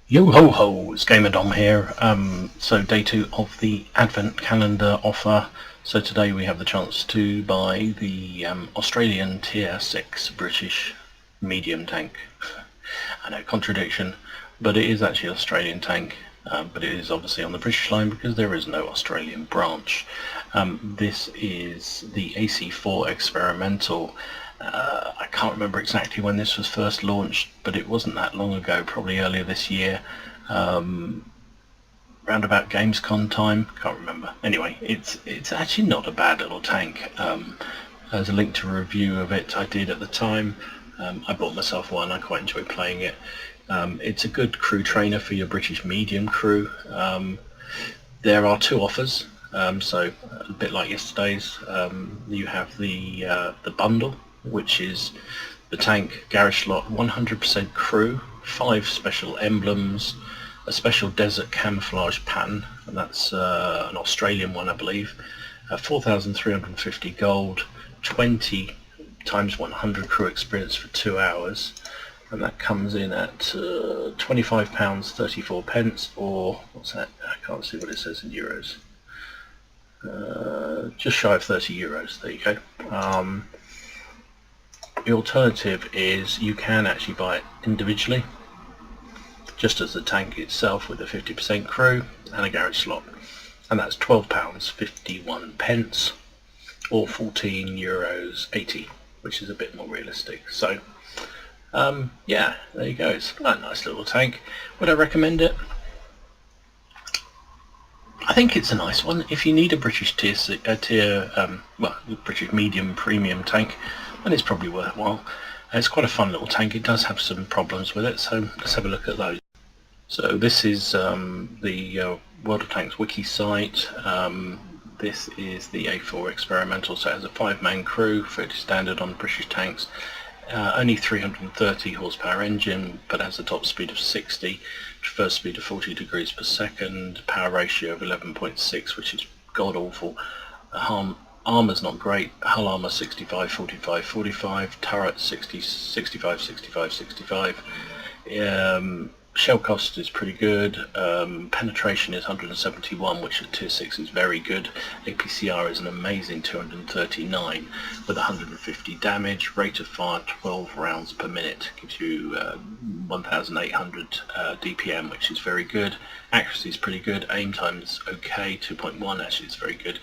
Yo ho ho, it's Gamer Dom here. So day 2 of the Advent calendar offer. So today we have the chance to buy the Australian Tier 6 British medium tank. I know, contradiction, but it is actually an Australian tank, but it is obviously on the British line because there is no Australian branch. This is the AC4 Experimental. I can't remember exactly when this was first launched, but it wasn't that long ago, probably earlier this year, round about Gamescom time, can't remember. Anyway, it's actually not a bad little tank. There's a link to a review of it I did at the time. I bought myself one, I quite enjoy playing it. It's a good crew trainer for your British medium crew. There are 2 offers, so a bit like yesterday's. You have the bundle, which is the tank, garage slot, 100% crew, 5 special emblems, a special desert camouflage pattern, and that's an Australian one I believe, 4,350 gold, 20 times 100 crew experience for 2 hours, and that comes in at £25.34, or what's that? I can't see what it says in euros. Just shy of 30 euros, there you go. The alternative is you can actually buy it individually, just as the tank itself, with a 50% crew and a garage slot, and that's £12.51 or €14.80, which is a bit more realistic. So yeah, there you go. It's a nice little tank. Would I recommend it? I think it's a nice one. If you need a British British medium premium tank, then it's probably worthwhile. It's quite a fun little tank. It does have some problems with it, so let's have a look at those. So this is the World of Tanks wiki site. This is the A4 Experimental, so it has a 5-man crew, fairly standard on British tanks. Only 330 horsepower engine, but has a top speed of 60, traverse speed of 40 degrees per second, power ratio of 11.6, which is god awful. Armour's not great. Hull armour 65, 45, 45, turret 60, 65, 65, 65. Shell cost is pretty good. Penetration is 171, which at tier 6 is very good. APCR is an amazing 239 with 150 damage. Rate of fire 12 rounds per minute, gives you 1800 DPM, which is very good. Accuracy is pretty good. Aim time is okay, 2.1, actually it's very good.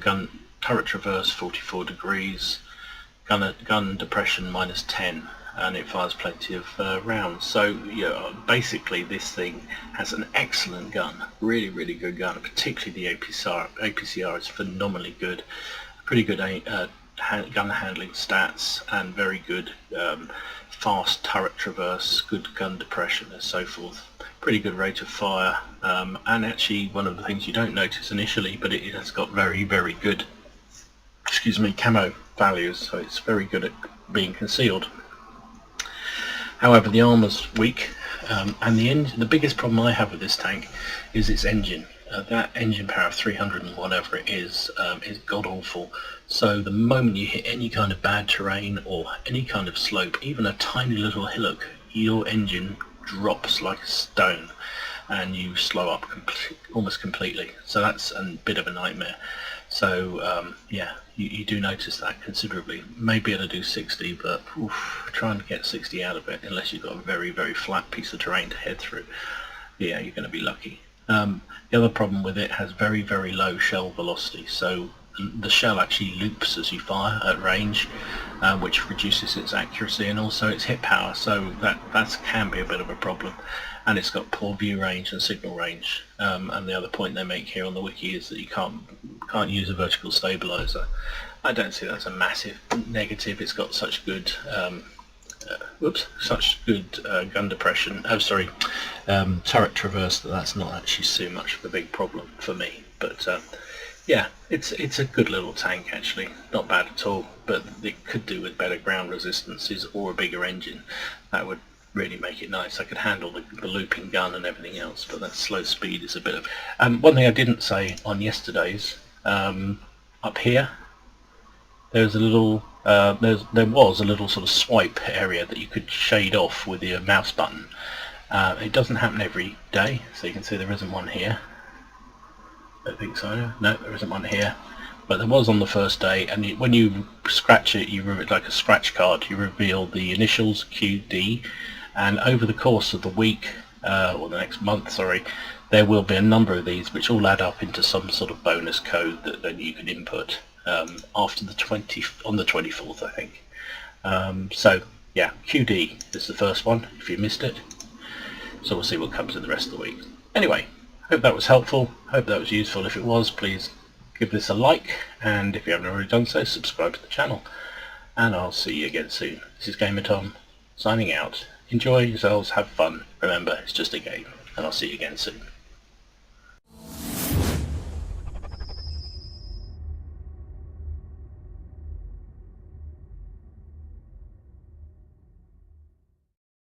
Gun turret traverse 44 degrees. Gun depression -10. And it fires plenty of rounds. So basically this thing has an excellent gun, really good gun, particularly the APCR is phenomenally good, pretty good gun handling stats, and very good fast turret traverse, good gun depression and so forth, pretty good rate of fire, and actually one of the things you don't notice initially, but it has got very good camo values, so it's very good at being concealed. However, the armour's weak, and the biggest problem I have with this tank is its engine. That engine power of 300 and whatever it is god awful. So the moment you hit any kind of bad terrain or any kind of slope, even a tiny little hillock, your engine drops like a stone and you slow up almost completely. So that's a bit of a nightmare. So yeah, you do notice that considerably. May be able to do 60, but try and get 60 out of it unless you've got a very flat piece of terrain to head through. Yeah, you're going to be lucky. The other problem with it has very low shell velocity, so the shell actually loops as you fire at range, which reduces its accuracy and also its hit power, so that can be a bit of a problem. And it's got poor view range and signal range. And the other point they make here on the wiki is that you can't use a vertical stabilizer. I don't see that's a massive negative. It's got such good gun depression. Turret traverse, that's not actually so much of a big problem for me. But yeah, it's a good little tank actually, not bad at all. But it could do with better ground resistances or a bigger engine. That would really make it nice. I could handle the looping gun and everything else, but that slow speed is a bit of... one thing I didn't say on yesterday's, up here there's a little there was a little sort of swipe area that you could shade off with your mouse button, It doesn't happen every day, so you can see there isn't one here. I don't think so. No, there isn't one here. But there was on the first day, and when you scratch it, like a scratch card, you reveal the initials QD, and over the course of the week, or the next month, sorry, there will be a number of these which all add up into some sort of bonus code that then you can input after the 24th, I think. So yeah, QD is the first one if you missed it. So we'll see what comes in the rest of the week. Anyway, hope that was helpful, hope that was useful. If it was, please give this a like, and if you haven't already done so, subscribe to the channel. And I'll see you again soon. This is Gamer Tom, signing out. Enjoy yourselves, have fun. Remember, it's just a game, and I'll see you again soon.